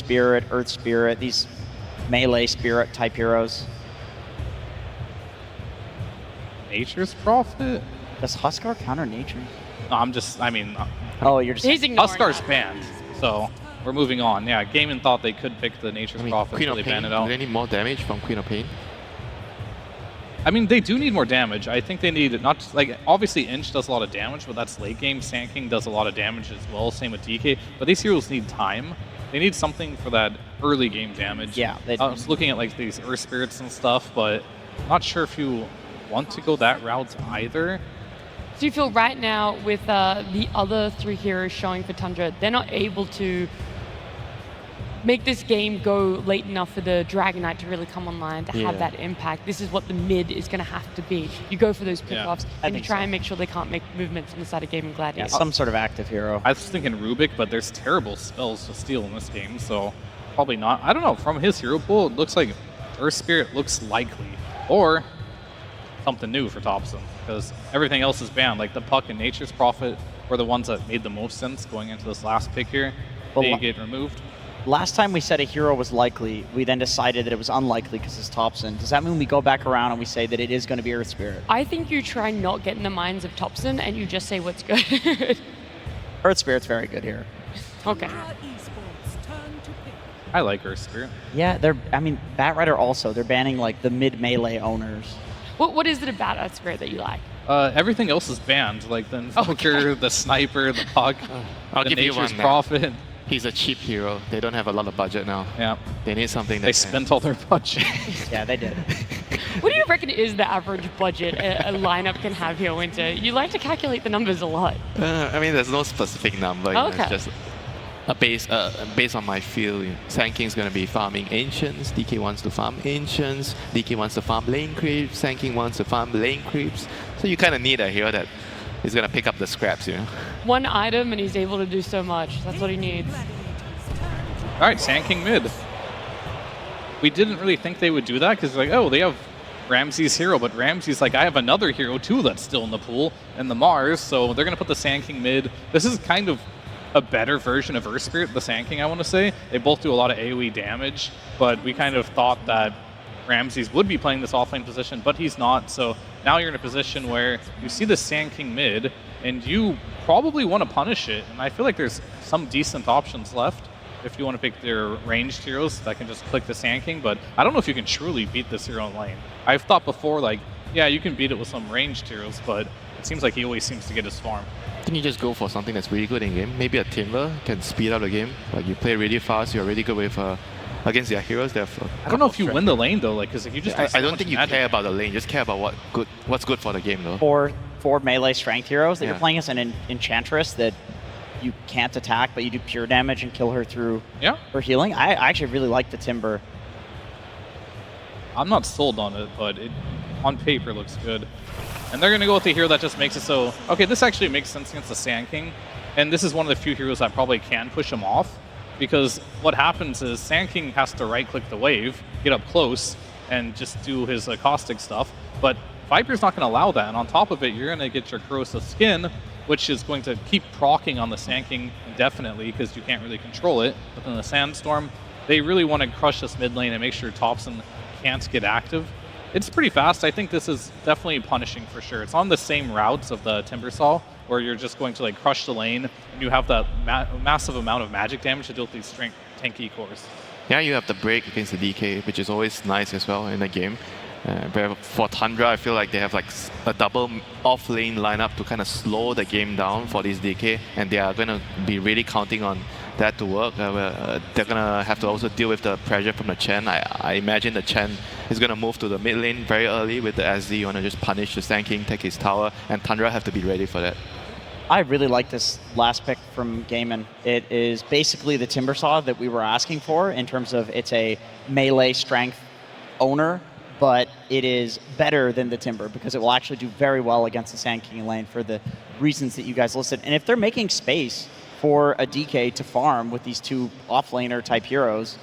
Spirit, Earth Spirit, these melee Spirit type heroes. Nature's Prophet? Does Huskar counter Nature? No, I mean... Oh, you're just... He's ignoring Huskar's that. banned, so we're moving on. Yeah, GAIMIN thought they could pick the Nature's Prophet, Queen so of they Pain, banned it do out. they need more damage from Queen of Pain? I mean, they do need more damage. I think they need not just, like, obviously Inch does a lot of damage, but that's late game. Sand King does a lot of damage as well. Same with DK. But these heroes need time. They need something for that early game damage. Yeah. I was looking at like these Earth Spirits and stuff, but not sure if you want to go that route either. So you feel right now with the other 3 heroes showing for Tundra, they're not able to make this game go late enough for the Dragon Knight to really come online to have that impact. This is what the mid is going to have to be. You go for those pickoffs and you try and make sure they can't make movements on the side of GAIMIN Gladiators. Yeah, some sort of active hero. I was thinking Rubik, but there's terrible spells to steal in this game, so probably not. I don't know, from his hero pool, it looks like Earth Spirit looks likely. Or something new for Thompson, because everything else is banned. Like the Puck and Nature's Prophet were the ones that made the most sense going into this last pick here. They get removed. Last time we said a hero was likely, we then decided that it was unlikely because it's Thompson. Does that mean we go back around and we say that it is going to be Earth Spirit? I think you try not get in the minds of Thompson and you just say what's good. Earth Spirit's very good here. Okay. I like Earth Spirit. Yeah, I mean, Batrider also, they're banning like the mid-melee owners. What is it about Earth Spirit that you like? Everything else is banned, like the Invoker, the Sniper, the Puck, I'll the give you Nature's one now. Prophet. He's a cheap hero. They don't have a lot of budget now. Yeah. They need something that They spent all their budget. Yeah, they did. What do you reckon is the average budget a lineup can have here, Winter? You like to calculate the numbers a lot. I mean, there's no specific number. Okay. It's just a based on my feel. Sand King's going to be farming Ancients. DK wants to farm Ancients. DK wants to farm Lane Creeps. Sand King wants to farm Lane Creeps. So you kind of need a hero that is going to pick up the scraps, you know? One item and he's able to do so much. That's what he needs. All right, Sand King mid. We didn't really think they would do that because like, oh, they have Ramsey's hero, but Ramsey's like, I have another hero too that's still in the pool, and the Mars, so they're going to put the Sand King mid. This is kind of a better version of Earth Spirit, the Sand King, I want to say. They both do a lot of AoE damage, but we kind of thought that Ramses would be playing this offlane position, but he's not, so now you're in a position where you see the Sand King mid, and you probably want to punish it, and I feel like there's some decent options left if you want to pick their ranged heroes that can just click the Sand King, but I don't know if you can truly beat this hero in lane. I've thought before, like, yeah, you can beat it with some ranged heroes, but it seems like he always seems to get his farm. Can you just go for something that's really good in game? Maybe a Timber can speed up the game. Like you play really fast, you're really good with against their heroes. They have I don't know if you win the lane though, like, because if you just I don't think you care about the lane. Just care about what's good for the game, though. For melee strength heroes that you're playing as an Enchantress that you can't attack, but you do pure damage and kill her through her healing. I actually really like the Timber. I'm not sold on it, but it on paper looks good. And they're going to go with the hero that just makes it so... Okay, this actually makes sense against the Sand King. And this is one of the few heroes that probably can push him off. Because what happens is Sand King has to right-click the wave, get up close, and just do his caustic stuff. But Viper's not going to allow that. And on top of it, you're going to get your corrosive skin, which is going to keep proccing on the Sand King indefinitely because you can't really control it. But then the Sandstorm, they really want to crush this mid lane and make sure Thompson can't get active. It's pretty fast. I think this is definitely punishing for sure. It's on the same routes of the Timbersaw, where you're just going to like crush the lane, and you have that massive amount of magic damage to deal with these tanky cores. Yeah, you have the break against the DK, which is always nice as well in the game. But for Tundra, I feel like they have like a double off-lane lineup to kind of slow the game down for this DK, and they are going to be really counting on that to work. They're going to have to also deal with the pressure from the Chen. I imagine the Chen is going to move to the mid lane very early with the SD. You want to just punish the Sand King, take his tower, and Tundra have to be ready for that. I really like this last pick from GAIMIN. It is basically the Timbersaw that we were asking for in terms of it's a melee strength owner, but it is better than the Timber because it will actually do very well against the Sand King lane for the reasons that you guys listed. And if they're making space for a DK to farm with these two offlaner type heroes,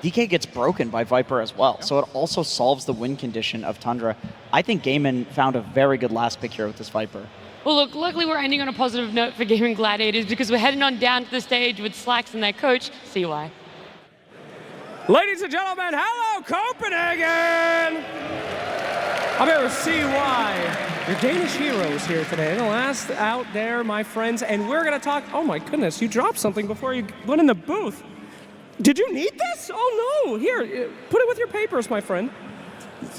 DK gets broken by Viper as well. So it also solves the win condition of Tundra. I think GAIMIN found a very good last pick here with this Viper. Well, look, luckily we're ending on a positive note for GAIMIN Gladiators because we're heading on down to the stage with Slacks and their coach, CY. Ladies and gentlemen, hello Copenhagen! I better see why. Your Danish heroes here today. The last out there, my friends, and we're gonna talk. Oh my goodness, you dropped something before you went in the booth. Did you need this? Oh no, here, put it with your papers, my friend.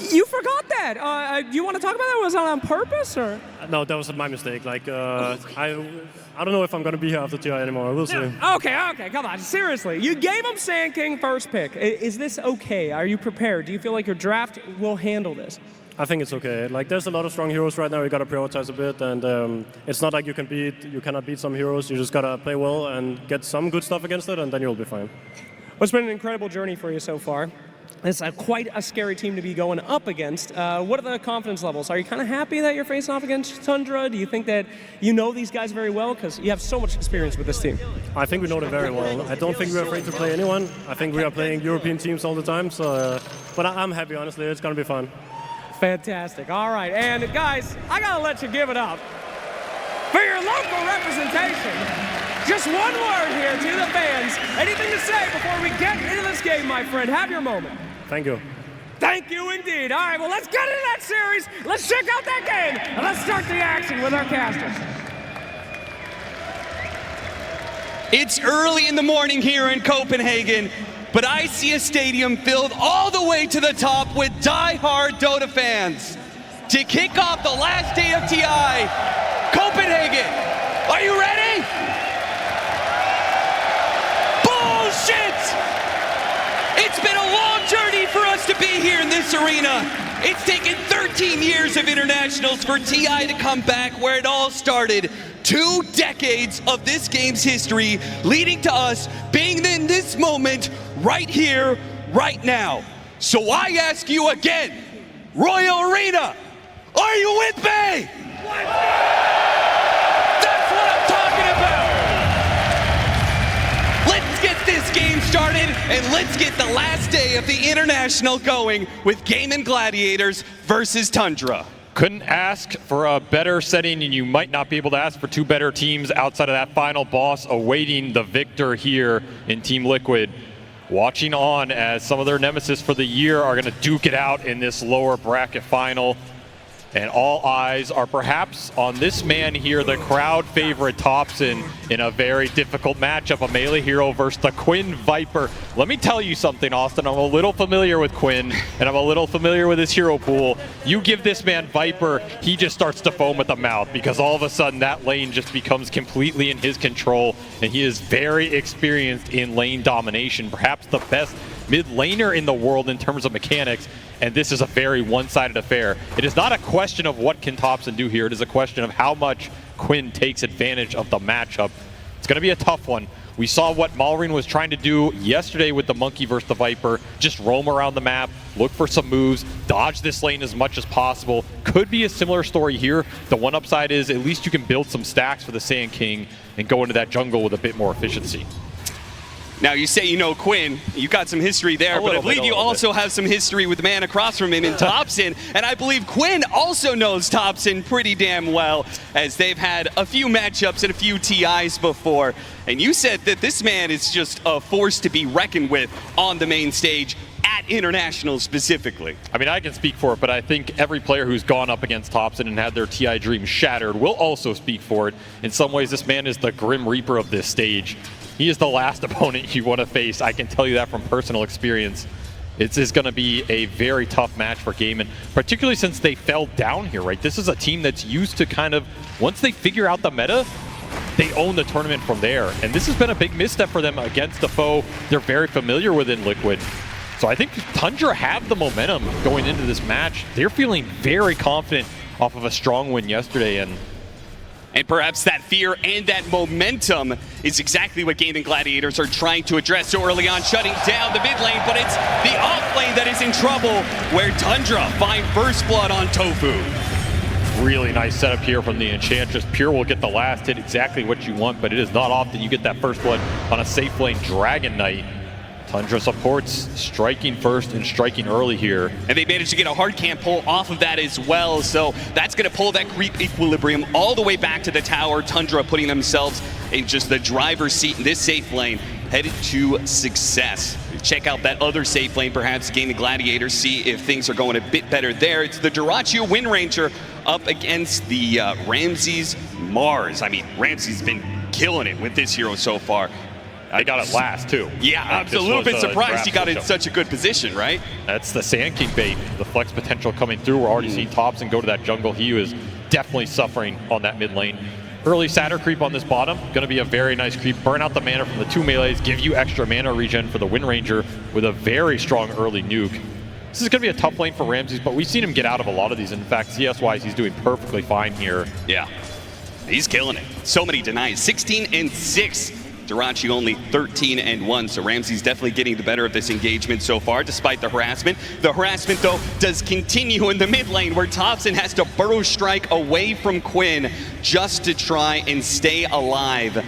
You forgot that. You want to talk about that? Was that on purpose, or? No, that was my mistake. Like, I don't know if I'm gonna be here after TI anymore. We'll see. Okay, come on. Seriously, you gave him Sand King first pick. Is this okay? Are you prepared? Do you feel like your draft will handle this? I think it's okay. Like, there's a lot of strong heroes right now. You gotta prioritize a bit, and it's not like you cannot beat some heroes. You just gotta play well and get some good stuff against it, and then you'll be fine. Well, it's been an incredible journey for you so far. It's quite a scary team to be going up against. What are the confidence levels? Are you kind of happy that you're facing off against Tundra? Do you think that you know these guys very well? Because you have so much experience with this team. I think we know them very well. I don't think we're afraid to play anyone. I think we are playing European teams all the time. So, but I'm happy, honestly. It's going to be fun. Fantastic. All right. And guys, I got to let you give it up for your local representation. Just one word here to the fans. Anything to say before we get into this game, my friend? Have your moment. Thank you. Thank you indeed. All right, well, let's get into that series. Let's check out that game, and let's start the action with our casters. It's early in the morning here in Copenhagen, but I see a stadium filled all the way to the top with die-hard Dota fans. To kick off the last day of TI, Copenhagen, are you ready? Bullshit! It's been a long journey for us to be here in this arena. It's taken 13 years of internationals for TI to come back where it all started. 2 decades of this game's history leading to us being in this moment right here, right now. So I ask you again, Royal Arena, are you with me? That's what I'm talking about. Let's get this game started, and let's get the last day of the International going with GAIMIN Gladiators versus Tundra. Couldn't ask for a better setting, and you might not be able to ask for 2 better teams outside of that final boss awaiting the victor here in Team Liquid. Watching on as some of their nemesis for the year are going to duke it out in this lower bracket final. And all eyes are perhaps on this man here, the crowd favorite Thompson, in a very difficult matchup, a melee hero versus the Quinn Viper. Let me tell you something, Austin. I'm a little familiar with Quinn, and I'm a little familiar with his hero pool. You give this man Viper, he just starts to foam at the mouth, because all of a sudden that lane just becomes completely in his control, and he is very experienced in lane domination, perhaps the best mid laner in the world in terms of mechanics, and this is a very one-sided affair. It is not a question of what can Thompson do here, it is a question of how much Quinn takes advantage of the matchup. It's going to be a tough one. We saw what Malrine was trying to do yesterday with the Monkey versus the Viper, just roam around the map, look for some moves, dodge this lane as much as possible. Could be a similar story here. The one upside is at least you can build some stacks for the Sand King and go into that jungle with a bit more efficiency. Now, you say you know Quinn, you got some history there, but I believe you also have some history with the man across from him in Thompson, and I believe Quinn also knows Thompson pretty damn well, as they've had a few matchups and a few TIs before. And you said that this man is just a force to be reckoned with on the main stage, at International specifically. I mean, I can speak for it, but I think every player who's gone up against Thompson and had their TI dreams shattered will also speak for it. In some ways, this man is the Grim Reaper of this stage. He is the last opponent you want to face. I can tell you that from personal experience. It is going to be a very tough match for GAIMIN, particularly since they fell down here, right? This is a team that's used to kind of, once they figure out the meta, they own the tournament from there. And this has been a big misstep for them against a foe they're very familiar with in Liquid. So I think Tundra have the momentum going into this match. They're feeling very confident off of a strong win yesterday, and perhaps that fear and that momentum is exactly what GAIMIN Gladiators are trying to address so early on, shutting down the mid lane, but it's the off lane that is in trouble, where Tundra find first blood on Tofu. Really nice setup here from the Enchantress. Pure will get the last hit, exactly what you want, but it is not often you get that first blood on a safe lane Dragon Knight. Tundra supports striking first and striking early here. And they managed to get a hard camp pull off of that as well, so that's going to pull that creep equilibrium all the way back to the tower. Tundra putting themselves in just the driver's seat in this safe lane. headed to success. Check out that other safe lane, perhaps GAIMIN Gladiators, see if things are going a bit better there. It's the Durachio Wind Ranger up against the Ramses Mars. I mean, Ramses been killing it with this hero so far. I got it last, too. Yeah, I'm a little bit surprised he got in such a good position, right? That's the Sand King bait. The flex potential coming through. We're already seeing Thompson go to that jungle. He is definitely suffering on that mid lane. Early Satyr creep on this bottom. Going to be a very nice creep. Burn out the mana from the 2 melees. Give you extra mana regen for the Wind Ranger with a very strong early nuke. This is going to be a tough lane for Ramses, but we've seen him get out of a lot of these. In fact, CS-wise, he's doing perfectly fine here. Yeah, he's killing it. So many denies. 16-6. Durachio only 13-1, so Ramses definitely getting the better of this engagement so far, despite the harassment. The harassment, though, does continue in the mid lane, where Thompson has to burrow strike away from Quinn just to try and stay alive.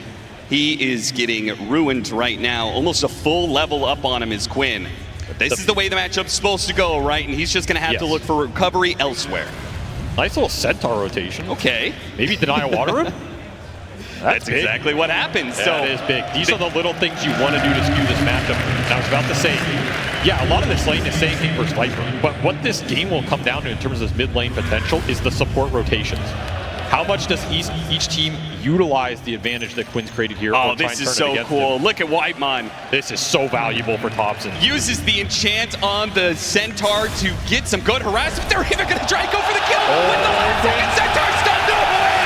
He is getting ruined right now. Almost a full level up on him is Quinn. But this is the way the matchup's supposed to go, right? And he's just going to have to look for recovery elsewhere. Nice little Centaur rotation. Okay. Maybe deny a water rune? That's exactly what happens. Yeah, so that is big. These are the little things you want to do to skew this matchup. And I was about to say, yeah, a lot of this lane is Sand King versus Viper, but what this game will come down to in terms of this mid lane potential is the support rotations. How much does each team utilize the advantage that Quinn's created here? Oh, this is so cool. Look at Whitemon. This is so valuable for Thompson. Uses the enchant on the Centaur to get some good harassment. They're even going to try and go for the kill with the last second. Centaur stunned. No way!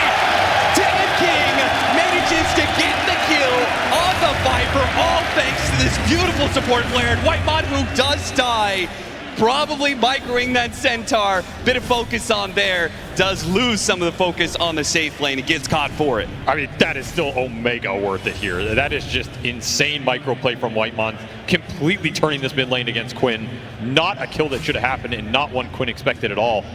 King manages to get the kill on the Viper, all thanks to this beautiful support player. And Whitemon, who does die, probably microing that Centaur. Bit of focus on there. Does lose some of the focus on the safe lane. It gets caught for it. I mean, that is still Omega worth it here. That is just insane micro play from Whitemon. Completely turning this mid lane against Quinn. Not a kill that should have happened and not one Quinn expected at all.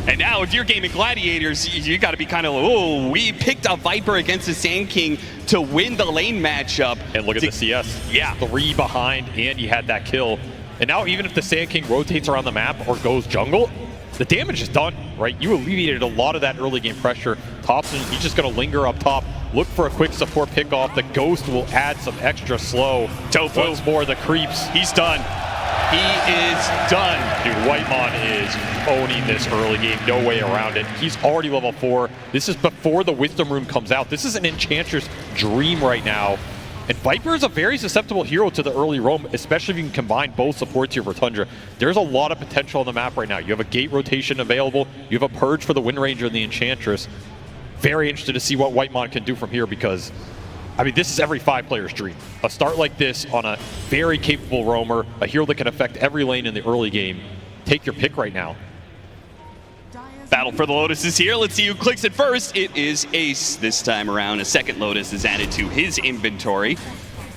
And now, if you're GAIMIN Gladiators, you got to be kind of, oh, we picked a Viper against the Sand King to win the lane matchup. And look at the CS. Yeah. 3 behind, and he had that kill. And now, even if the Sand King rotates around the map or goes jungle, the damage is done, right? You alleviated a lot of that early game pressure. Thompson, he's just going to linger up top, look for a quick support pickoff. The Ghost will add some extra slow. Tofu. Once more, the creeps. He's done. He is done. Dude, Whitemon is owning this early game. No way around it. He's already level 4. This is before the Wisdom Rune comes out. This is an Enchantress dream right now. And Viper is a very susceptible hero to the early roam, especially if you can combine both supports here for Tundra. There's a lot of potential on the map right now. You have a gate rotation available. You have a purge for the Wind Ranger and the Enchantress. Very interested to see what Whitemon can do from here, because I mean, this is every 5 player's dream. A start like this on a very capable roamer, a hero that can affect every lane in the early game. Take your pick right now. Battle for the Lotus is here. Let's see who clicks it first. It is Ace this time around. A second Lotus is added to his inventory.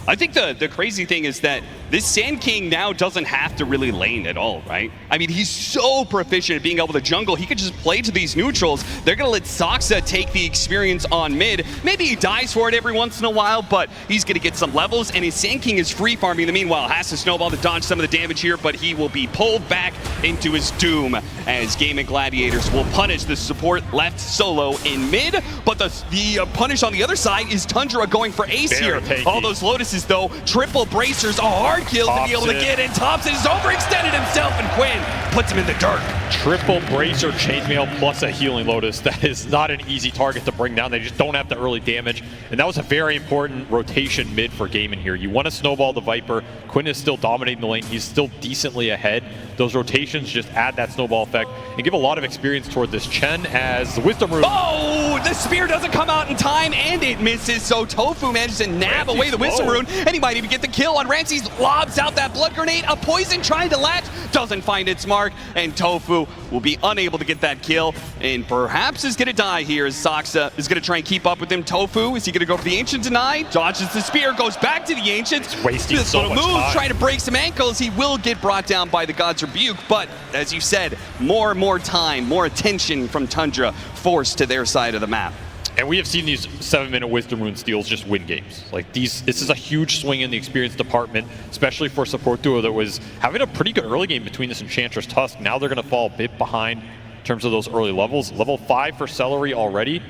I think the crazy thing is that this Sand King now doesn't have to really lane at all, right? I mean, he's so proficient at being able to jungle. He could just play to these neutrals. They're going to let Saksa take the experience on mid. Maybe he dies for it every once in a while, but he's going to get some levels, and his Sand King is free farming. In the meanwhile, has to snowball to dodge some of the damage here, but he will be pulled back into his doom as GAIMIN Gladiators will punish the support left solo in mid. But the punish on the other side is Tundra going for Ace here. All those Lotuses, though, triple bracers, a hard kill to be able to get in. Thompson has overextended himself, and Quinn puts him in the dirt. Triple bracer chainmail plus a healing Lotus. That is not an easy target to bring down. They just don't have the early damage. And that was a very important rotation mid for GAIMIN here. You want to snowball the Viper. Quinn is still dominating the lane. He's still decently ahead. Those rotations just add that snowball effect and give a lot of experience toward this Chen as the Wisdom Rune. Oh, the spear doesn't come out in time, and it misses. So Tofu manages to nab away the Wisdom Rune, and he might even get the kill on Ramses. Lobs out that blood grenade. A poison trying to latch, doesn't find its mark, and Tofu will be unable to get that kill, and perhaps is going to die here as Saksa is going to try and keep up with him. Tofu, is he going to go for the Ancient Deny? Dodges the spear, goes back to the Ancient. Wasting so much time. Trying to break some ankles. He will get brought down by the God's Rebuke, but as you said, more and more time, more attention from Tundra forced to their side of the map. And we have seen these 7-minute Wisdom Rune steals just win games. Like this is a huge swing in the experience department, especially for a support duo that was having a pretty good early game between this Enchantress Tusk. Now they're going to fall a bit behind in terms of those early levels. Level 5 for Celery already.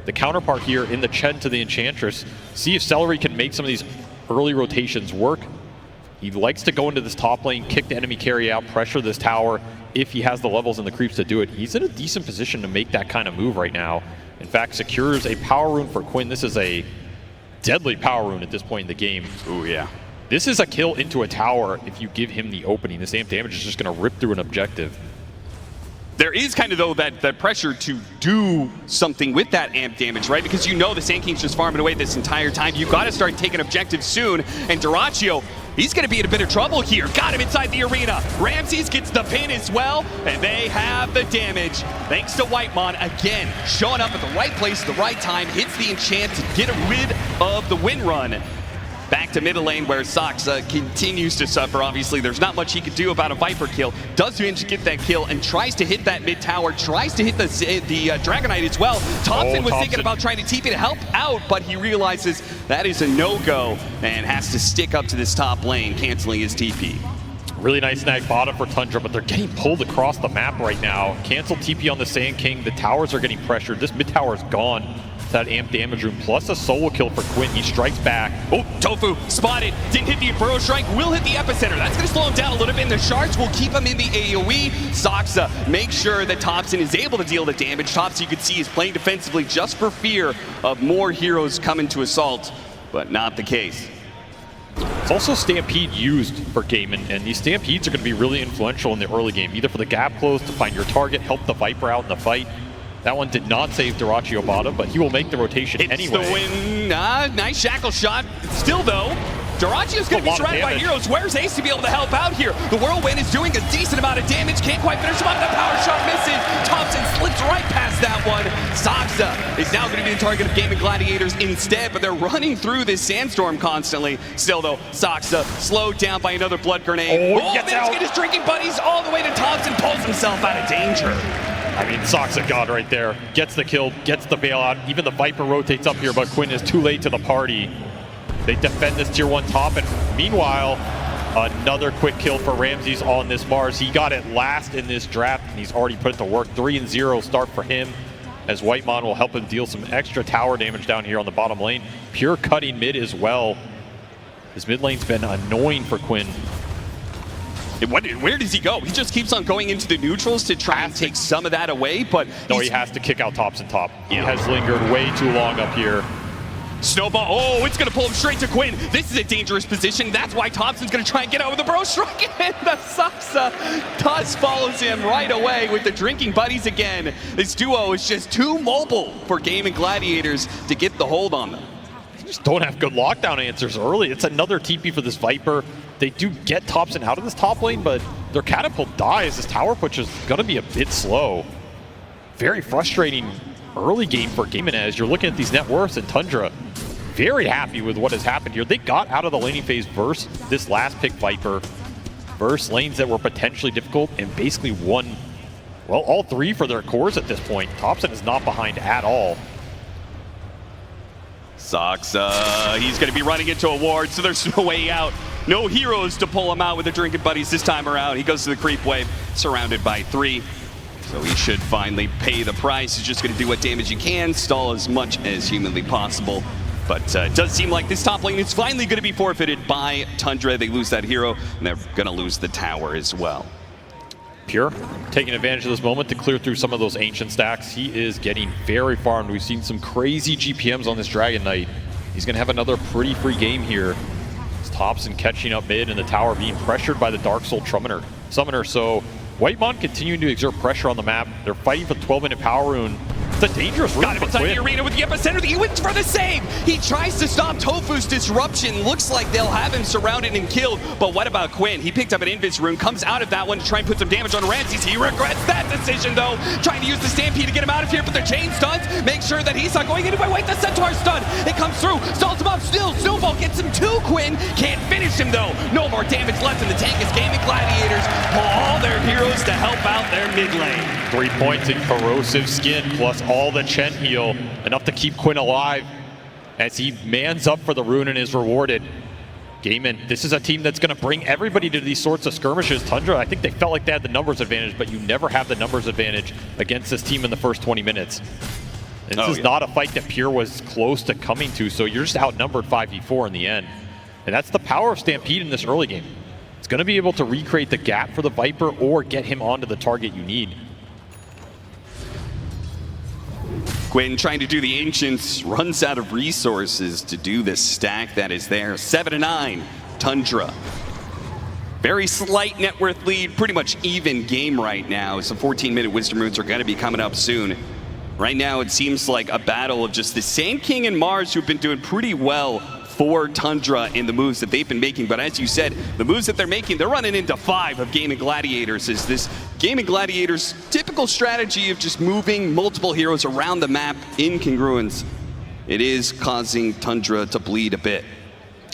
The counterpart here in the Chen to the Enchantress. See if Celery can make some of these early rotations work. He likes to go into this top lane, kick the enemy carry out, pressure this tower. If he has the levels and the creeps to do it, he's in a decent position to make that kind of move right now. In fact, secures a power rune for Quinn. This is a deadly power rune at this point in the game. Ooh, yeah. This is a kill into a tower if you give him the opening. This amp damage is just going to rip through an objective. There is kind of, though, that pressure to do something with that amp damage, right? Because you know the Sand King's just farming away this entire time. You've got to start taking objectives soon. And Dyrachyo, he's going to be in a bit of trouble here. Got him inside the arena. Ramses gets the pin as well, and they have the damage. Thanks to Whitemon, again, showing up at the right place at the right time, hits the enchant to get rid of the win run. Back to middle lane where Saksa continues to suffer. Obviously, there's not much he could do about a Viper kill. Does manage to get that kill and tries to hit that mid tower, tries to hit the Dragonite as well. Thompson was thinking about trying to TP to help out, but he realizes that is a no-go and has to stick up to this top lane, canceling his TP. Really nice snag bottom for Tundra, but they're getting pulled across the map right now. Cancel TP on the Sand King. The towers are getting pressured. This mid tower is gone. That amp damage room plus a solo kill for Quinn. He strikes back. Oh, Tofu spotted. Didn't hit the Burrow Strike. Will hit the epicenter. That's going to slow him down a little bit. And the shards will keep him in the AoE. Saksa makes sure that Thompson is able to deal the damage. Thompson, you can see, is playing defensively just for fear of more heroes coming to assault, but not the case. It's also Stampede used for GAIMIN, and these Stampedes are going to be really influential in the early game, either for the gap close to find your target, help the Viper out in the fight. That one did not save Dyrachyo bottom, but he will make the rotation anyway. The win. Nice shackle shot. Still, though, Dyrachyo's going to be surrounded by heroes. Where's Ace to be able to help out here? The Whirlwind is doing a decent amount of damage. Can't quite finish him off. That power shot misses. Thompson slips right past that one. Saksa is now going to be the target of GAIMIN Gladiators instead, but they're running through this sandstorm constantly. Still, though, Saksa slowed down by another blood grenade. Oh, managed to get his drinking buddies all the way to Thompson. Pulls himself out of danger. I mean, Saksa God right there. Gets the kill, gets the bailout. Even the Viper rotates up here, but Quinn is too late to the party. They defend this tier 1 top, and meanwhile, another quick kill for Ramses on this Mars. He got it last in this draft, and he's already put it to work. 3-0 start for him, as Whitemon will help him deal some extra tower damage down here on the bottom lane. Pure cutting mid as well. His mid lane's been annoying for Quinn. Where does he go? He just keeps on going into the neutrals to try and take some of that away, but no, he has to kick out Thompson top. He has lingered way too long up here. Snowball, oh, it's gonna pull him straight to Quinn. This is a dangerous position. That's why Thompson's gonna try and get out with the Burrow Strike, and the Saksa Tuss follows him right away with the drinking buddies again. This duo is just too mobile for GAIMIN Gladiators to get the hold on them. They just don't have good lockdown answers early. It's another TP for this Viper. They do get Thompson out of this top lane, but their catapult dies. This tower push is gonna be a bit slow. Very frustrating early game for GAIMIN as you're looking at these net worths, and Tundra very happy with what has happened here. They got out of the laning phase versus this last pick Viper, versus lanes that were potentially difficult, and basically won, well, all 3 for their cores at this point. Thompson is not behind at all. Saksa, he's going to be running into a ward, so there's no way out. No heroes to pull him out with the drinking buddies this time around. He goes to the creep wave, surrounded by 3. So he should finally pay the price. He's just going to do what damage he can, stall as much as humanly possible. But it does seem like this top lane is finally going to be forfeited by Tundra. They lose that hero, and they're going to lose the tower as well. Pure taking advantage of this moment to clear through some of those ancient stacks. He is getting very farmed. We've seen some crazy GPMs on this Dragon Knight. He's going to have another pretty free game here. It's Thompson catching up mid, and the tower being pressured by the Dark Soul Summoner. So Whitemon continuing to exert pressure on the map. They're fighting for the 12-minute power rune. It's a dangerous rune. Got him inside the arena with the epicenter. He went for the save. He tries to stop Tofu's disruption. Looks like they'll have him surrounded and killed. But what about Quinn? He picked up an Invis rune, comes out of that one to try and put some damage on Ramses. He regrets that decision, though. Trying to use the Stampede to get him out of here, but the chain stuns. Make sure that he's not going anywhere. Wait, the Centaur stun. It comes through. Stalls him up still. Snowball gets him too. Quinn can't finish him, though. No more damage left in the tank as GAIMIN Gladiators pull all their heroes to help out their mid lane. 3 points in corrosive skin, plus all the Chen heal, enough to keep Quinn alive as he mans up for the rune and is rewarded. GAIMIN, this is a team that's going to bring everybody to these sorts of skirmishes. Tundra, I think they felt like they had the numbers advantage, but you never have the numbers advantage against this team in the first 20 minutes. And this is not a fight that Pure was close to coming to, so you're just outnumbered 5v4 in the end. And that's the power of Stampede in this early game. It's going to be able to recreate the gap for the Viper or get him onto the target you need. Gwyn trying to do the Ancients, runs out of resources to do this stack that is there. 7-9, Tundra. Very slight net worth lead, pretty much even game right now. Some 14-minute Wisdom Runes are going to be coming up soon. Right now, it seems like a battle of just the Sand King and Mars, who've been doing pretty well for Tundra in the moves that they've been making. But as you said, the moves that they're making, they're running into 5 of GAIMIN Gladiators. Is this GAIMIN Gladiators' typical strategy of just moving multiple heroes around the map in congruence? It is causing Tundra to bleed a bit.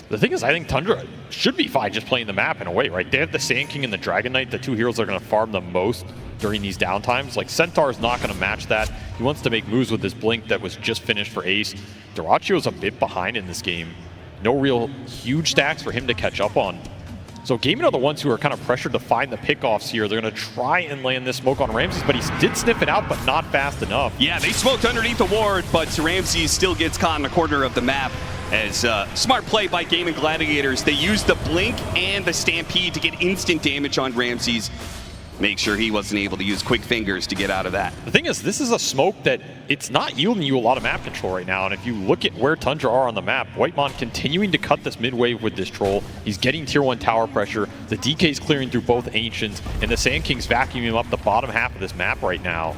The thing is, I think Tundra should be fine just playing the map in a way, right? They have the Sand King and the Dragon Knight, the 2 heroes that are going to farm the most during these downtimes. Like, Centaur's not going to match that. He wants to make moves with this Blink that was just finished for Ace. Duracio's a bit behind in this game. No real huge stacks for him to catch up on. So GAIMIN are the ones who are kind of pressured to find the pickoffs here. They're going to try and land this smoke on Ramses, but he did sniff it out, but not fast enough. Yeah, they smoked underneath the ward, but Ramses still gets caught in the corner of the map. As smart play by GAIMIN Gladiators. They used the Blink and the Stampede to get instant damage on Ramses. Make sure he wasn't able to use quick fingers to get out of that. The thing is, this is a smoke that it's not yielding you a lot of map control right now. And if you look at where Tundra are on the map, Whitemon continuing to cut this mid-wave with this troll. He's getting tier 1 tower pressure. The DK's clearing through both Ancients, and the Sand King's vacuuming up the bottom half of this map right now.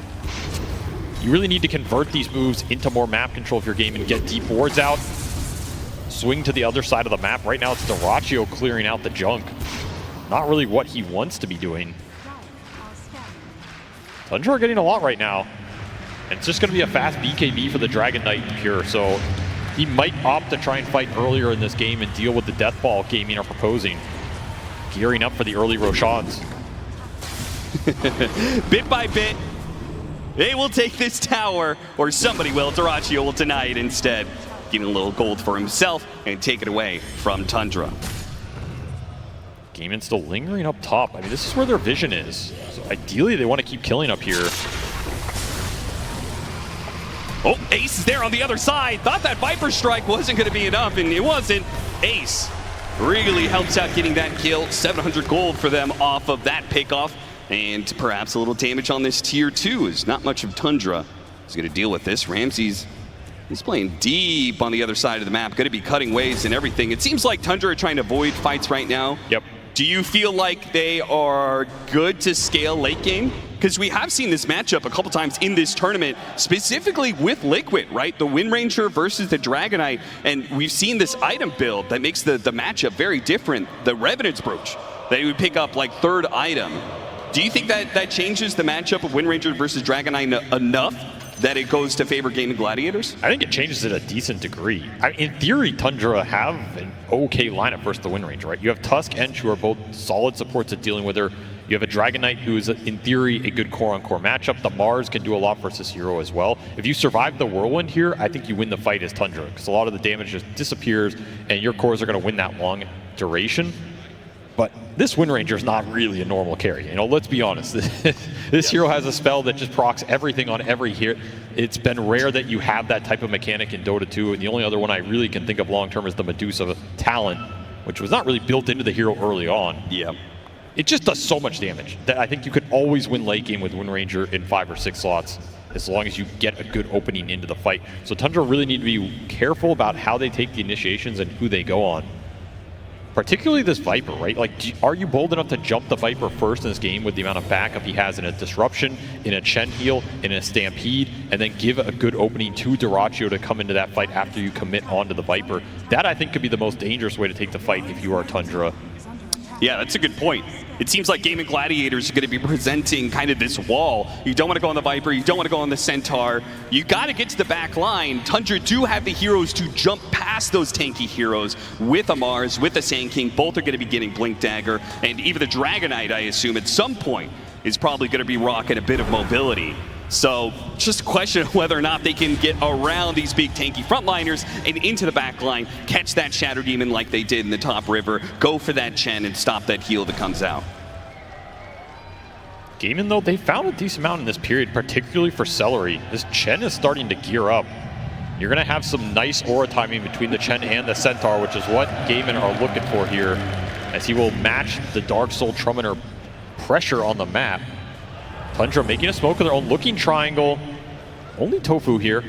You really need to convert these moves into more map control if you're GAIMIN. Get deep wards out, swing to the other side of the map. Right now, it's Dyrachyo clearing out the junk. Not really what he wants to be doing. Tundra are getting a lot right now. And it's just going to be a fast BKB for the Dragon Knight Pure, so he might opt to try and fight earlier in this game and deal with the death ball GAIMIN are proposing. Gearing up for the early Roshans. Bit by bit, they will take this tower, or somebody will. Dyrachyo will deny it instead. Getting a little gold for himself and take it away from Tundra. GAIMIN still lingering up top. I mean, this is where their vision is. So ideally, they want to keep killing up here. Oh, Ace is there on the other side. Thought that Viper Strike wasn't going to be enough, and it wasn't. Ace really helps out getting that kill. 700 gold for them off of that pickoff. And perhaps a little damage on this tier 2 is not much of Tundra. He's going to deal with this. Ramses, he's playing deep on the other side of the map. Going to be cutting waves and everything. It seems like Tundra are trying to avoid fights right now. Yep. Do you feel like they are good to scale late game? Because we have seen this matchup a couple times in this tournament, specifically with Liquid, right? The Wind Ranger versus the Dragon Knight, and we've seen this item build that makes the matchup very different. The Revenant's Brooch, they would pick up like 3rd item. Do you think that changes the matchup of Wind Ranger versus Dragon Knight enough that it goes to favor GAIMIN Gladiators? I think it changes it a decent degree. In theory, Tundra have an okay lineup versus the Wind Ranger, right? You have Tusk and Chu are both solid supports at dealing with her. You have a Dragon Knight who is, in theory, a good core-on-core matchup. The Mars can do a lot versus Hero as well. If you survive the Whirlwind here, I think you win the fight as Tundra, because a lot of the damage just disappears, and your cores are going to win that long duration. But this Wind Ranger is not really a normal carry. You know, let's be honest. This hero has a spell that just procs everything on every hero. It's been rare that you have that type of mechanic in Dota 2, and the only other one I really can think of long-term is the Medusa talent, which was not really built into the hero early on. Yeah. It just does so much damage that I think you could always win late game with Wind Ranger in 5 or 6 slots, as long as you get a good opening into the fight. So Tundra really need to be careful about how they take the initiations and who they go on. Particularly this Viper, right? Like, are you bold enough to jump the Viper first in this game with the amount of backup he has in a Disruption, in a Chen heal, in a Stampede, and then give a good opening to Dyrachyo to come into that fight after you commit onto the Viper? That, I think, could be the most dangerous way to take the fight if you are Tundra. Yeah, that's a good point. It seems like GAIMIN Gladiators are going to be presenting kind of this wall. You don't want to go on the Viper, you don't want to go on the Centaur. You got to get to the back line. Tundra do have the heroes to jump past those tanky heroes with a Mars, with a Sand King. Both are going to be getting Blink Dagger, and even the Dragon Knight, I assume, at some point is probably going to be rocking a bit of mobility. So just a question of whether or not they can get around these big tanky frontliners and into the back line, catch that Shadow Demon like they did in the top river, go for that Chen and stop that heal that comes out. GAIMIN, though, they found a decent amount in this period, particularly for Celery. This Chen is starting to gear up. You're going to have some nice aura timing between the Chen and the Centaur, which is what GAIMIN are looking for here, as he will match the Dark Soul Trumpeter pressure on the map. Tundra making a smoke of their own, looking triangle. Only Tofu here.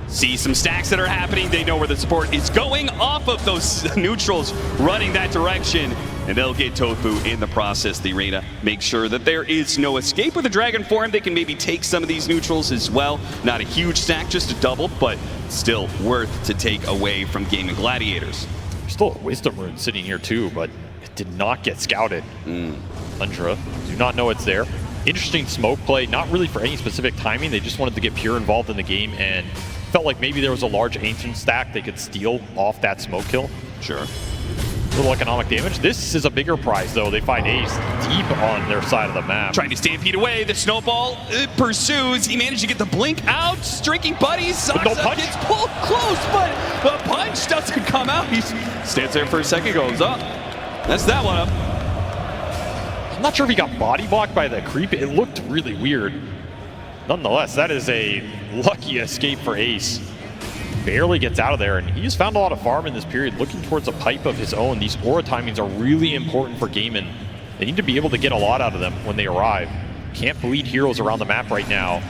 See some stacks that are happening. They know where the support is going off of those neutrals running that direction. And they'll get Tofu in the process. The arena makes sure that there is no escape. With a Dragon Form, they can maybe take some of these neutrals as well. Not a huge stack, just a double, but still worth to take away from GAIMIN Gladiators. There's still a Wisdom Rune sitting here too, but it did not get scouted. Tundra do not know it's there. Interesting smoke play, not really for any specific timing. They just wanted to get Pure involved in the game and felt like maybe there was a large Ancient stack they could steal off that smoke kill. Sure. Little economic damage. This is a bigger prize though. They find Ace deep on their side of the map. Trying to stampede away. The snowball pursues. He managed to get the blink out. Striking buddies. No punch. Gets pulled close, but the punch doesn't come out. He stands there for a second, goes up. That's that one up. I'm not sure if he got body blocked by the creep. It looked really weird. Nonetheless, that is a lucky escape for Ace. Barely gets out of there, and he's found a lot of farm in this period, looking towards a pipe of his own. These aura timings are really important for GAIMIN. They need to be able to get a lot out of them when they arrive. Can't bleed heroes around the map right now,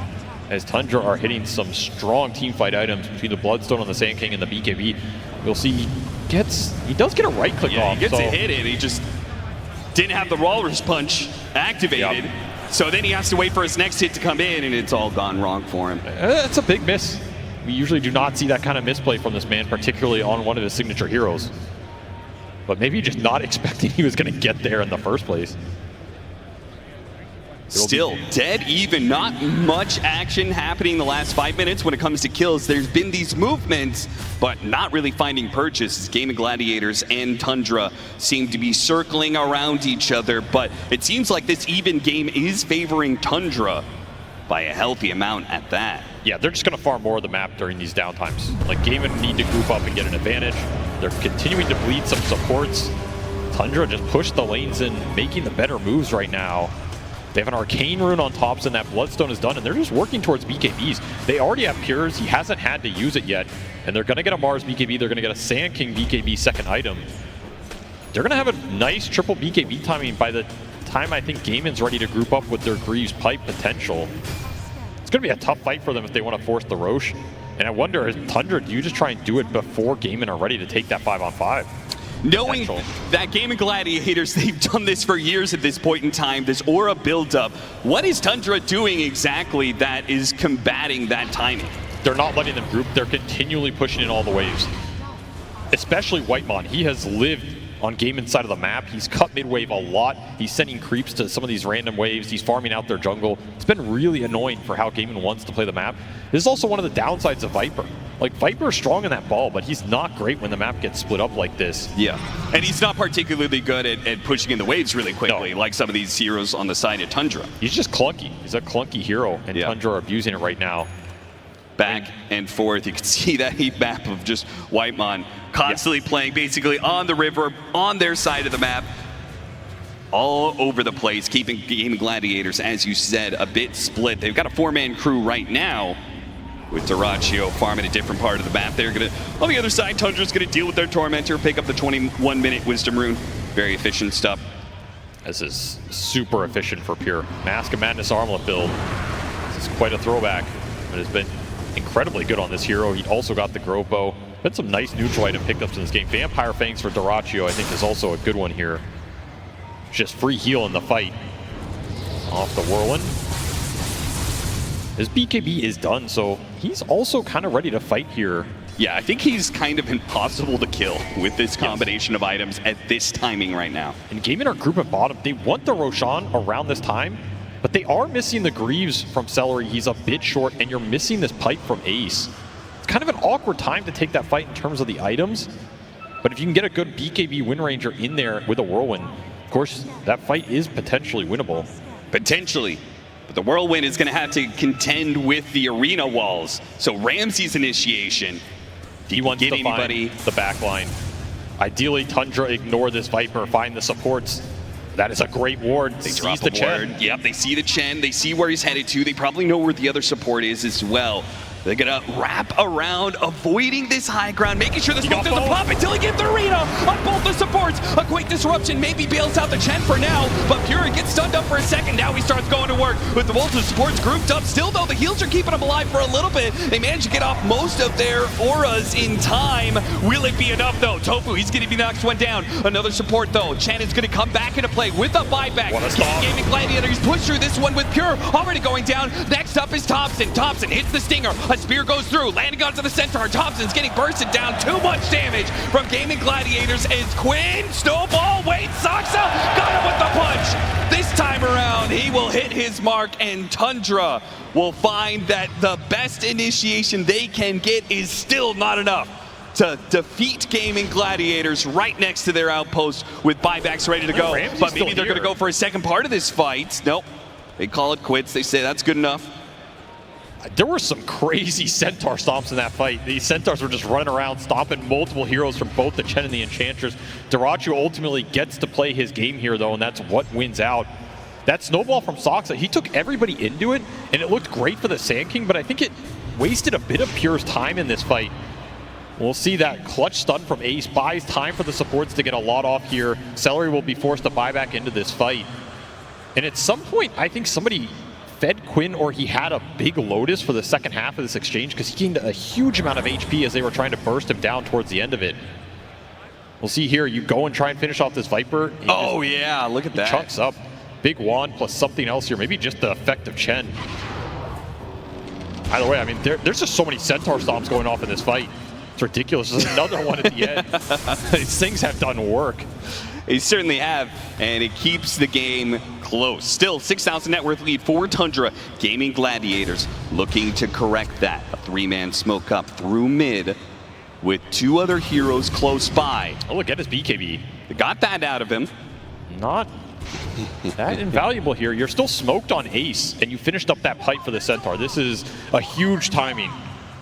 as Tundra are hitting some strong teamfight items between the Bloodstone on the Sand King and the BKB. We'll see he does get a right click off. He gets a hit in. He just didn't have the Walrus Punch activated. Yep. So then he has to wait for his next hit to come in, and it's all gone wrong for him. It's a big miss. We usually do not see that kind of misplay from this man, particularly on one of his signature heroes. But maybe just not expecting he was going to get there in the first place. Still dead even, not much action happening the last 5 minutes when it comes to kills. There's been these movements, but not really finding purchase. GAIMIN Gladiators and Tundra seem to be circling around each other, but it seems like this even game is favoring Tundra by a healthy amount at that. Yeah, they're just going to farm more of the map during these downtimes. Like, GAIMIN need to group up and get an advantage. They're continuing to bleed some supports. Tundra just pushed the lanes in, making the better moves right now. They have an Arcane Rune on tops, and that Bloodstone is done, and they're just working towards BKBs. They already have Pures. He hasn't had to use it yet, and they're going to get a Mars BKB. They're going to get a Sand King BKB second item. They're going to have a nice triple BKB timing by the time I think GAIMIN's ready to group up with their Greaves Pipe potential. It's going to be a tough fight for them if they want to force the Roche. And I wonder, Tundra, do you just try and do it before GAIMIN are ready to take that 5-on-5? Knowing that GAIMIN Gladiators, they've done this for years at this point in time, this aura buildup, what is Tundra doing exactly that is combating that timing? They're not letting them group. They're continually pushing in all the waves. Especially Whitemon. He has lived on GAIMIN's side of the map. He's cut mid-wave a lot. He's sending creeps to some of these random waves. He's farming out their jungle. It's been really annoying for how GAIMIN wants to play the map. This is also one of the downsides of Viper. Like, Viper is strong in that ball, but he's not great when the map gets split up like this. Yeah, and he's not particularly good at pushing in the waves really quickly, like some of these heroes on the side of Tundra. He's just clunky. He's a clunky hero, and Tundra are abusing it right now. Back and forth, you can see that heat map of just Whitemon constantly playing basically on the river, on their side of the map, all over the place, keeping GAIMIN Gladiators, as you said, a bit split. They've got a 4-man crew right now, with Dyrachyo farming a different part of the map. They're gonna, on the other side, Tundra's gonna deal with their Tormentor, pick up the 21-minute Wisdom Rune. Very efficient stuff. This is super efficient for Pure. Mask of Madness Armlet build. This is quite a throwback. It has been incredibly good on this hero. He also got the Grove Bow. Been some nice neutral item pickups in this game. Vampire Fangs for Dyrachyo, I think, is also a good one here. Just free heal in the fight. Off the Whirlwind. His BKB is done, so he's also kind of ready to fight here. Yeah, I think he's kind of impossible to kill with this combination of items at this timing right now. And GAIMIN are group at bottom. They want the Roshan around this time, but they are missing the Greaves from Celery. He's a bit short, and you're missing this pipe from Ace. It's kind of an awkward time to take that fight in terms of the items, but if you can get a good BKB Wind Ranger in there with a Whirlwind, of course, that fight is potentially winnable. Potentially. But the Whirlwind is going to have to contend with the arena walls. So Ramsey's initiation. He wants to find the back line. Ideally, Tundra ignore this Viper, find the supports. That is a great ward. They drop the ward. Yep, they see the Chen. They see where he's headed to. They probably know where the other support is as well. They're gonna wrap around, avoiding this high ground, making sure the smoke doesn't pop until he gets the arena on both the supports. A quick disruption maybe bails out the Chen for now, but Pure gets stunned up for a second. Now he starts going to work with the both of the supports grouped up. Still though, the heals are keeping them alive for a little bit. They managed to get off most of their auras in time. Will it be enough though? Tofu, he's gonna be knocked one down. Another support though. Chen is gonna come back into play with a buyback. GAIMIN Gladiators push through this one with Pure already going down. Next up is Thompson. Thompson hits the stinger. A spear goes through, landing onto the centaur. Thompson's getting bursted down. Too much damage from GAIMIN Gladiators as Quinn, snowball, wait, Saksa got him with the punch. This time around, he will hit his mark, and Tundra will find that the best initiation they can get is still not enough to defeat GAIMIN Gladiators right next to their outpost with buybacks ready to go. But maybe they're going to go for a second part of this fight. Nope, they call it quits. They say that's good enough. There were some crazy Centaur stomps in that fight. These Centaurs were just running around, stomping multiple heroes from both the Chen and the Enchantress. Dyrachyo ultimately gets to play his game here, though, and that's what wins out. That snowball from Saksa, he took everybody into it, and it looked great for the Sand King, but I think it wasted a bit of Pure's time in this fight. We'll see that clutch stun from Ace buys time for the supports to get a lot off here. Celery will be forced to buy back into this fight. And at some point, I think somebody fed Quinn, or he had a big Lotus for the second half of this exchange, because he gained a huge amount of HP as they were trying to burst him down towards the end of it. We'll see here, you go and try and finish off this Viper. Oh yeah, look at that. Chunks up. Big wand plus something else here, maybe just the effect of Chen. Either way, I mean, there's just so many Centaur stomps going off in this fight. It's ridiculous. There's another one at the end. These things have done work. They certainly have, and it keeps the game close. Still, 6,000 net worth lead for Tundra. GAIMIN Gladiators looking to correct that. A three-man smoke up through mid with two other heroes close by. Oh, look at his BKB. They got that out of him. Not that invaluable here. You're still smoked on Ace, and you finished up that pipe for the Centaur. This is a huge timing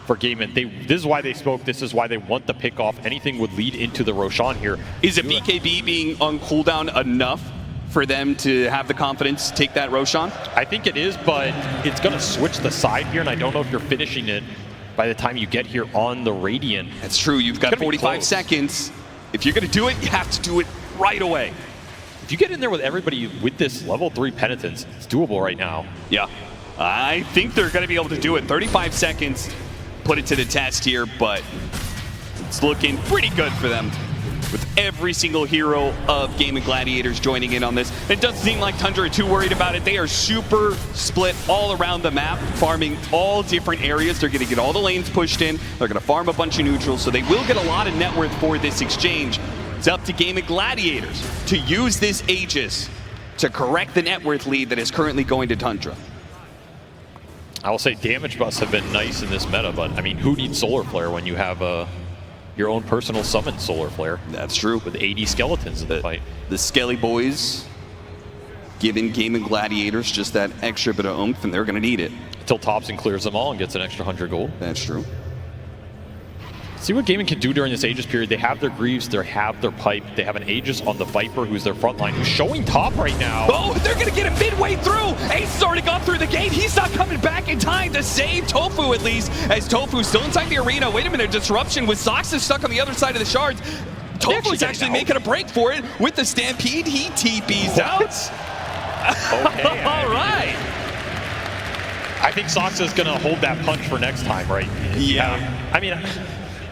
for GAIMIN. This is why they spoke. This is why they want the pick off. Anything would lead into the Roshan here. Is a BKB being on cooldown enough for them to have the confidence to take that Roshan? I think it is, but it's going to switch the side here, and I don't know if you're finishing it by the time you get here on the Radiant. That's true. You've got 45 seconds. If you're going to do it, you have to do it right away. If you get in there with everybody with this level 3 penitence, it's doable right now. Yeah, I think they're going to be able to do it. 35 seconds. Put it to the test here, but it's looking pretty good for them with every single hero of GAIMIN Gladiators joining in on this. It doesn't seem like Tundra are too worried about it. They are super split all around the map, farming all different areas. They're going to get all the lanes pushed in. They're going to farm a bunch of neutrals, so they will get a lot of net worth for this exchange. It's up to GAIMIN Gladiators to use this Aegis to correct the net worth lead that is currently going to Tundra. I will say damage buffs have been nice in this meta, but I mean, who needs Solar Flare when you have your own personal summon Solar Flare? That's true. With 80 skeletons in the fight. The Skelly boys giving GAIMIN Gladiators just that extra bit of oomph, and they're going to need it. Until Thompson clears them all and gets an extra 100 gold. That's true. See what GAIMIN can do during this Aegis period. They have their Greaves, they have their Pipe, they have an Aegis on the Viper, who's their front line, who's showing top right now. Oh, they're going to get him midway through. Ace has already gone through the gate. He's not coming back in time to save Tofu, at least, as Tofu's still inside the arena. Wait a minute, disruption with Sox is stuck on the other side of the shards. Tofu's actually making a break for it with the Stampede. He TP's out. Okay. All right. I think Sox is going to hold that punch for next time, right? Yeah. I mean,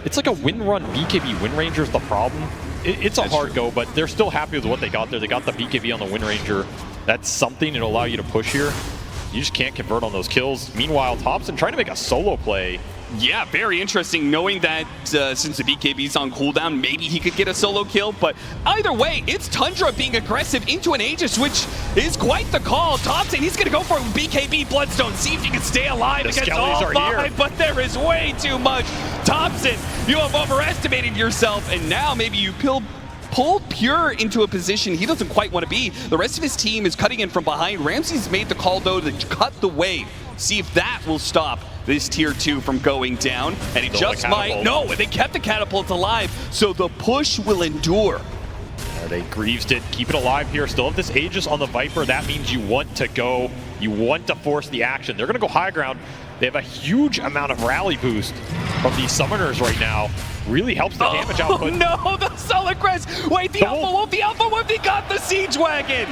it's like a win run BKB Wind Ranger is the problem. It's a hard go, but they're still happy with what they got there. They got the BKB on the Wind Ranger. That's something that'll allow you to push here. You just can't convert on those kills. Meanwhile, Thompson trying to make a solo play. Yeah, very interesting knowing that since the BKB's on cooldown, maybe he could get a solo kill. But either way, it's Tundra being aggressive into an Aegis, which is quite the call. Thompson, he's going to go for BKB Bloodstone, see if he can stay alive against all five, but there is way too much. Thompson, you have overestimated yourself, and now maybe you pulled Pure into a position he doesn't quite want to be. The rest of his team is cutting in from behind. Ramsey's made the call, though, to cut the wave. See if that will stop this tier 2 from going down. And it just might. No, they kept the catapults alive, so the push will endure. They Greavesed it, keep it alive here. Still have this Aegis on the Viper. That means you want to go, you want to force the action. They're going to go high ground. They have a huge amount of rally boost from these summoners right now. Really helps the damage output. No, the Solar Crest! Wait, the Alpha Wolf, they got the Siege Wagon!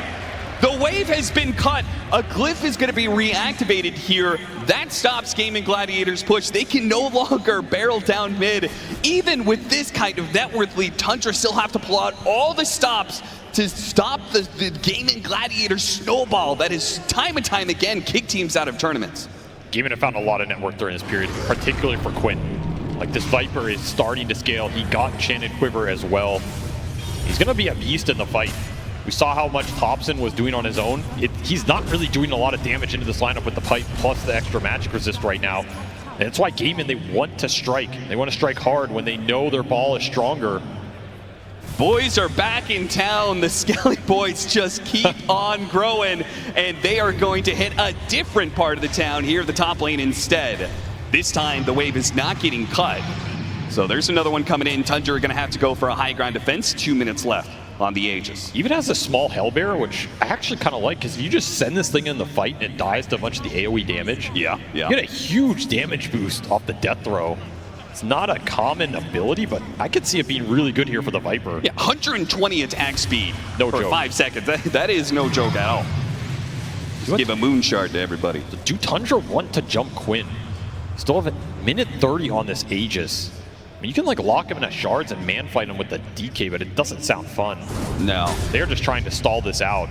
The wave has been cut. A glyph is going to be reactivated here. That stops GAIMIN Gladiators' push. They can no longer barrel down mid. Even with this kind of net worth lead, TUNDRA still have to pull out all the stops to stop the GAIMIN Gladiators snowball that is time and time again kick teams out of tournaments. GAIMIN have found a lot of net worth during this period, particularly for Quinn. Like, this Viper is starting to scale. He got Enchanted Quiver as well. He's going to be a beast in the fight. We saw how much Thompson was doing on his own. He's not really doing a lot of damage into this lineup with the pipe plus the extra magic resist right now. And that's why GAIMIN, they want to strike. They want to strike hard when they know their ball is stronger. Boys are back in town. The Skelly boys just keep on growing, and they are going to hit a different part of the town here, the top lane instead. This time, the wave is not getting cut. So there's another one coming in. TUNDRA are going to have to go for a high ground defense. 2 minutes left on the Aegis. Even has a small Hellbearer, which I actually kind of like, because you just send this thing in the fight and it dies to a bunch of the AoE damage. Yeah. You get a huge damage boost off the death throw. It's not a common ability, but I could see it being really good here for the Viper. Yeah, 120 attack speed for joke. 5 seconds. That is no joke at all. Just give a moon shard to everybody. Do TUNDRA want to jump Quinn? Still have a minute 30 on this Aegis. I mean, you can like lock him in a shards and man fight him with the DK, but it doesn't sound fun. No. They're just trying to stall this out.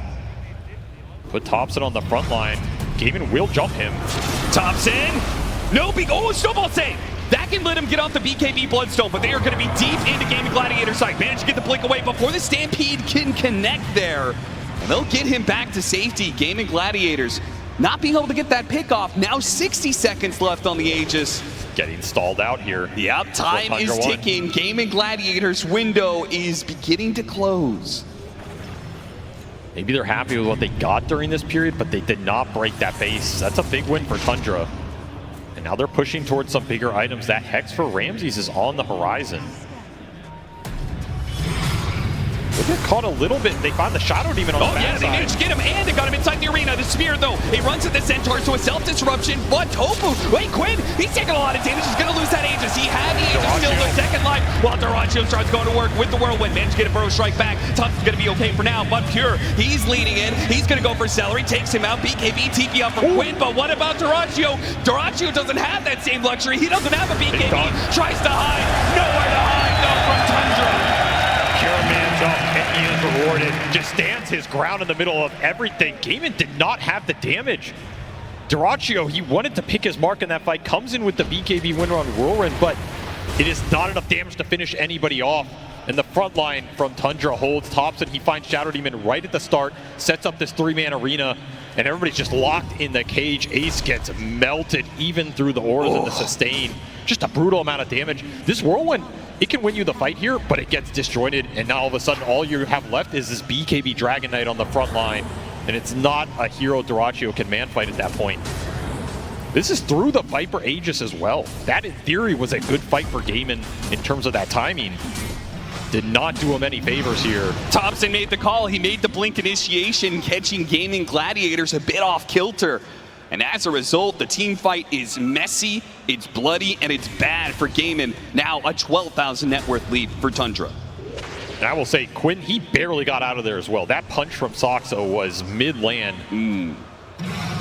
Put Thompson on the front line. GAIMIN will jump him. Thompson! No big, snowball save! That can let him get off the BKB Bloodstone, but they are going to be deep into GAIMIN Gladiator side. Managed to get the blink away before the Stampede can connect there. And they'll get him back to safety. GAIMIN Gladiators not being able to get that pick off. Now 60 seconds left on the Aegis. Getting stalled out here. Yep, time is ticking. GAIMIN Gladiators' window is beginning to close. Maybe they're happy with what they got during this period, but they did not break that base. That's a big win for TUNDRA. And now they're pushing towards some bigger items. That Hex for Ramses is on the horizon. They get caught a little bit. They found the Shadow Demon on the backside. They managed to get him, and they got him inside the arena. The Spear, though, he runs at the Centaur, so a self-disruption, but Tofu, wait, Quinn, he's taking a lot of damage. He's going to lose that Aegis. He had the Aegis still in the second life, while Duraccio starts going to work with the Whirlwind. Managed to get a Burrow Strike back. Thompson's going to be okay for now, but Pure, he's leading in. He's going to go for Celery, takes him out. BKB TP up for Quinn, but what about Duraccio? Duraccio doesn't have that same luxury. He doesn't have a BKB. Tries to hide. Nowhere to hide, though, from TUNDRA. Pure man's up, and he is rewarded. Just stands his ground in the middle of everything. GAIMIN did not have the damage. Duraccio, he wanted to pick his mark in that fight, comes in with the BKB winner on Whirlwind, but it is not enough damage to finish anybody off. And the front line from TUNDRA holds Thompson. He finds Shadow Demon right at the start, sets up this 3-man arena, and everybody's just locked in the cage. Ace gets melted even through the auras and the sustain. Just a brutal amount of damage. This Whirlwind, it can win you the fight here, but it gets disjointed, and now all of a sudden all you have left is this BKB Dragon Knight on the front line, and it's not a hero Duraccio can man fight at that point. This is through the Viper Aegis as well. That, in theory, was a good fight for GAIMIN in terms of that timing. Did not do him any favors here. Thompson made the call. He made the blink initiation, catching GAIMIN Gladiators a bit off kilter. And as a result, the team fight is messy, it's bloody, and it's bad for GAIMIN. Now a 12,000 net worth lead for TUNDRA. And I will say, Quinn, he barely got out of there as well. That punch from Soxo was mid-land.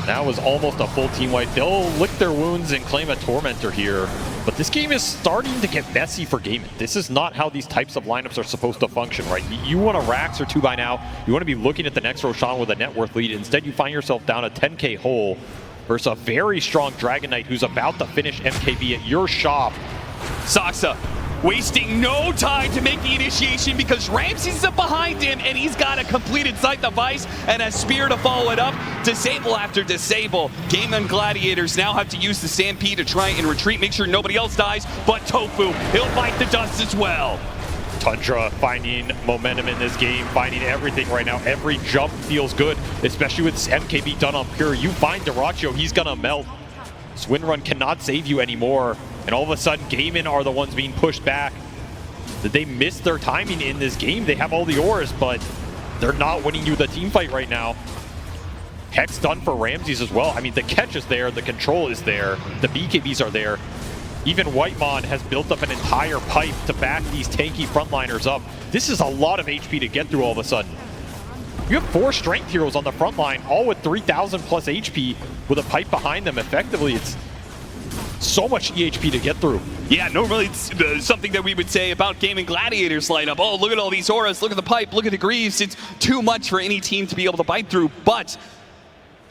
That was almost a full team wipe. They'll lick their wounds and claim a Tormentor here. But this game is starting to get messy for GAIMIN. This is not how these types of lineups are supposed to function, right? You want a Rax or 2 by now. You want to be looking at the next Roshan with a net worth lead. Instead, you find yourself down a 10K hole versus a very strong Dragon Knight who's about to finish MKB at your shop. Soxa wasting no time to make the initiation because Ramses is up behind him and he's got a completed Sight Device and a Spear to follow it up. Disable after disable. GAIMIN Gladiators now have to use the Stampede to try and retreat, make sure nobody else dies, but Tofu, he'll bite the dust as well. TUNDRA finding momentum in this game, finding everything right now. Every jump feels good, especially with this MKB done on Pure. You find Duraccio, he's gonna melt. Swin Run cannot save you anymore. And all of a sudden, GAIMIN are the ones being pushed back. that they missed their timing in this game. They have all the auras, but they're not winning you the team fight right now. Hex done for Ramses as well. I mean, the catch is there, the control is there, the BKBs are there. Even Whitemon has built up an entire pipe to back these tanky frontliners up. This is a lot of HP to get through all of a sudden. You have 4 strength heroes on the front line, all with 3,000 plus HP with a pipe behind them. Effectively, it's so much EHP to get through. Yeah, normally it's something that we would say about GAIMIN Gladiators lineup. Oh, look at all these auras, look at the pipe, look at the Greaves. It's too much for any team to be able to bite through, but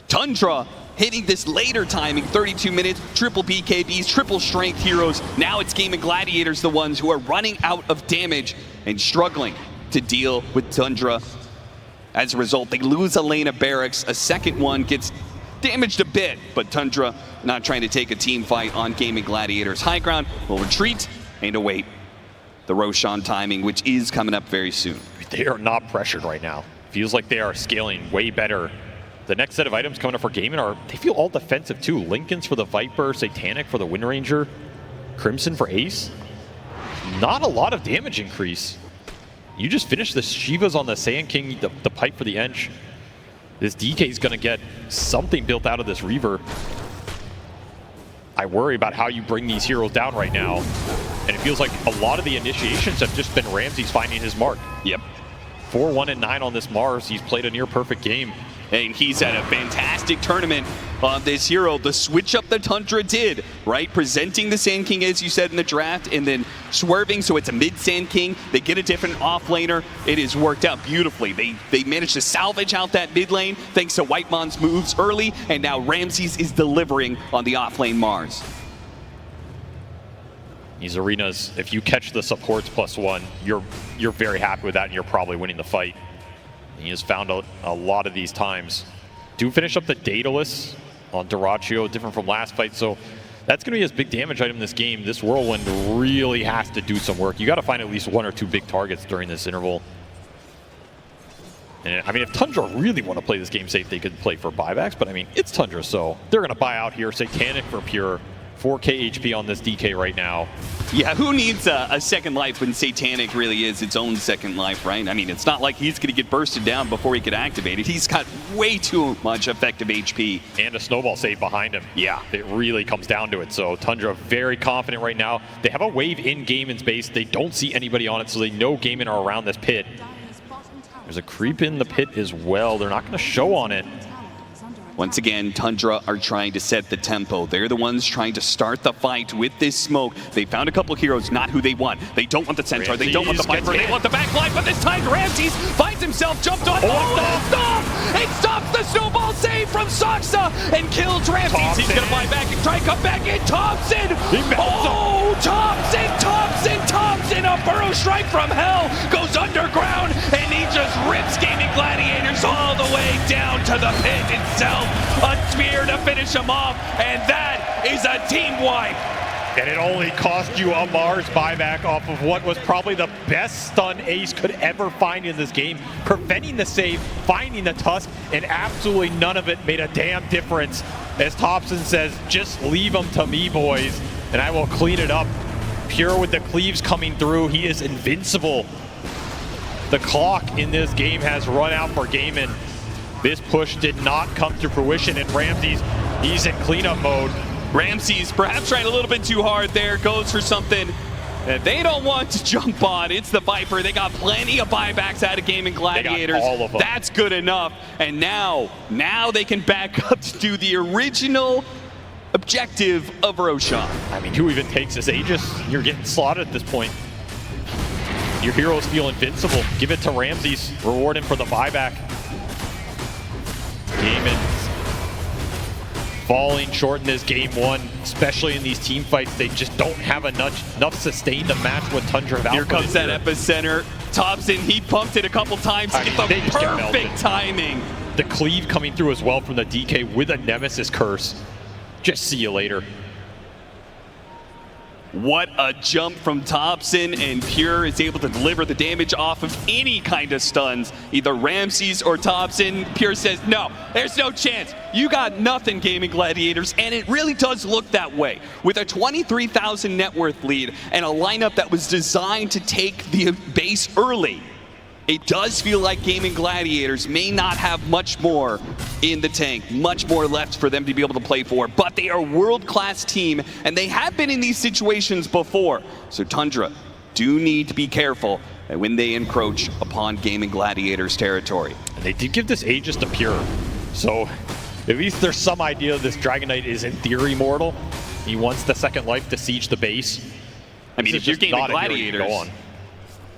Tundra hitting this later timing, 32 minutes, triple BKBs, triple strength heroes. Now it's GAIMIN Gladiators, the ones who are running out of damage and struggling to deal with Tundra. As a result, they lose a lane of barracks. A second one gets damaged a bit, but Tundra not trying to take a team fight on GAIMIN Gladiators. High ground will retreat and await the Roshan timing, which is coming up very soon. They are not pressured right now. Feels like they are scaling way better. The next set of items coming up for GAIMIN are, they feel all defensive too. Linken's for the Viper, Satanic for the Wind Ranger, Crimson for Ace. Not a lot of damage increase. You just finished the Shivas on the Sand King, the pipe for the Ench. This DK is going to get something built out of this Reaver. I worry about how you bring these heroes down right now. And it feels like a lot of the initiations have just been Ramses finding his mark. Yep. 4-1-9 on this Mars. He's played a near perfect game. And he's had a fantastic tournament on this hero. The switch up that Tundra did, right? Presenting the Sand King, as you said in the draft, and then swerving, so it's a mid Sand King. They get a different off laner. It has worked out beautifully. They managed to salvage out that mid lane thanks to Whitemon's moves early, and now Ramses is delivering on the off lane Mars. These arenas, if you catch the supports +1, you're very happy with that, and you're probably winning the fight. He has found a lot of these times. Do finish up the Daedalus on Dyrachyo, different from last fight, so that's going to be his big damage item in this game. This Whirlwind really has to do some work. You got to find at least 1 or 2 big targets during this interval. And I mean, if Tundra really want to play this game safe, they could play for buybacks, but I mean, it's Tundra, so they're going to buy out here. Satanic for pure. 4k HP on this DK right now. Yeah, who needs a second life when Satanic really is its own second life, right? I mean, it's not like he's going to get bursted down before he could activate it. He's got way too much effective HP. And a snowball save behind him. Yeah. It really comes down to it. So Tundra very confident right now. They have a wave in GAIMIN's base. They don't see anybody on it, so they know GAIMIN are around this pit. There's a creep in the pit as well. They're not going to show on it. Once again, Tundra are trying to set the tempo. They're the ones trying to start the fight with this smoke. They found a couple of heroes, not who they want. They don't want the Centaur, Ramses they don't want the Viper, they want the backline, but this time Ramses finds himself jumped on. It stops the snowball save from Saksa and kills Ramses. Thompson. He's gonna fly back and try and come back in. Thompson! Thompson! A burrow strike from hell goes underground, and he just rips GAIMIN Gladiators all the way down to the pit itself. A spear to finish him off, and that is a team wipe. And it only cost you a Mars buyback off of what was probably the best stun Ace could ever find in this game. Preventing the save, finding the Tusk, and absolutely none of it made a damn difference. As Thompson says, just leave them to me, boys, and I will clean it up. Pure with the cleaves coming through, he is invincible. The clock in this game has run out for GAIMIN. This push did not come to fruition, and Ramses, he's in cleanup mode. Ramses perhaps trying a little bit too hard there, goes for something that they don't want to jump on. It's the Viper. They got plenty of buybacks out of GAIMIN Gladiators. They got all of them. That's good enough. And now they can back up to do the original objective of Roshan. I mean, who even takes this Aegis? You're getting slaughtered at this point. Your heroes feel invincible. Give it to Ramses. Reward him for the buyback. GAIMIN falling short in this game 1, especially in these team fights. They just don't have enough sustain to match what Tundra Valve. Here comes that epicenter. Thompson, he pumped it a couple times to get the perfect timing. The cleave coming through as well from the DK with a Nemesis curse. Just see you later. What a jump from Thompson, and Pure is able to deliver the damage off of any kind of stuns, either Ramses or Thompson. Pure says, no, there's no chance. You got nothing, Gaming Gladiators, and it really does look that way. With a 23,000 net worth lead and a lineup that was designed to take the base early, it does feel like Gaming Gladiators may not have much more in the tank, much more left for them to be able to play for, but they are a world-class team, and they have been in these situations before. So Tundra do need to be careful when they encroach upon Gaming Gladiators territory. And they did give this Aegis to Pure, so at least there's some idea this Dragon Knight is in theory mortal. He wants the second life to siege the base. I mean, if you're Gaming Gladiators,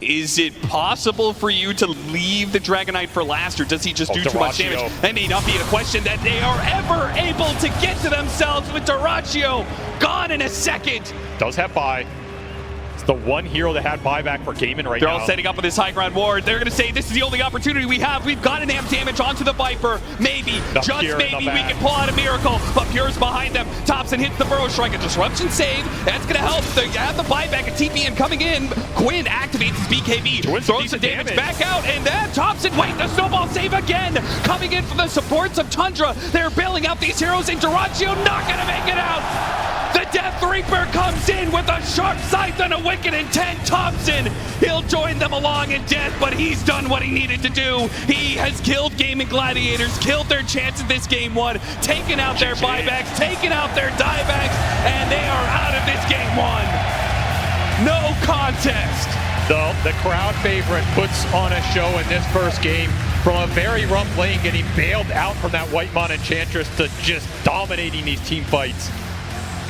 is it possible for you to leave the Dragon Knight for last, or does he just do too much damage? That may not be a question that they are ever able to get to themselves with Duraccio gone in a second. Does have buy. It's the one hero that had buyback for GAIMIN right now. They're all setting up with this high ground ward. They're going to say this is the only opportunity we have. We've got an amp damage onto the Viper. Maybe, just maybe, we can pull out a miracle. But Pure's behind them. Thompson hits the Burrow Strike. A disruption save. That's going to help. They have the buyback. A TPM coming in. Quinn activates his BKB. Throws the damage back out. And then Thompson, wait, the snowball save again. Coming in from the supports of Tundra. They're bailing out these heroes. And Duraccio not going to make it out. The Death Reaper comes in with a sharp scythe and a wicked intent. Thompson, he'll join them along in death, but he's done what he needed to do. He has killed Gaming Gladiators, killed their chance at this game one, taken out their buybacks, taken out their diebacks, and they are out of this game one. No contest. The crowd favorite puts on a show in this first game, from a very rough lane, getting bailed out from that Whitemon Enchantress to just dominating these team fights.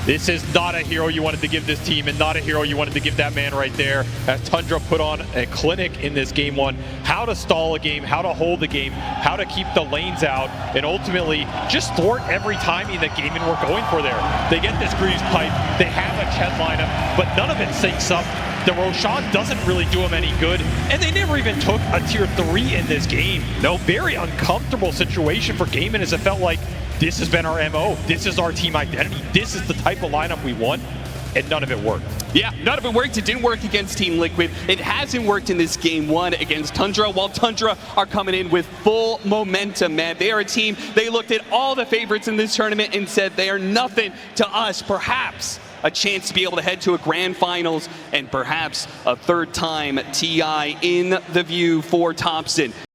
This is not a hero you wanted to give this team, and not a hero you wanted to give that man right there, as Tundra put on a clinic in this game one. How to stall a game, how to hold the game, how to keep the lanes out, and ultimately just thwart every timing that GAIMIN were going for there. They get this Greaves pipe, they have a Chet lineup, but none of it syncs up. The Roshan doesn't really do them any good, and they never even took a tier 3 in this game. No, very uncomfortable situation for GAIMIN, as it felt like this has been our MO. This is our team identity. This is the type of lineup we want, and none of it worked. Yeah, none of it worked. It didn't work against Team Liquid. It hasn't worked in this game one against Tundra, while Tundra are coming in with full momentum, man. They are a team, they looked at all the favorites in this tournament and said they are nothing to us. Perhaps a chance to be able to head to a grand finals, and perhaps a third time TI in the view for Thompson.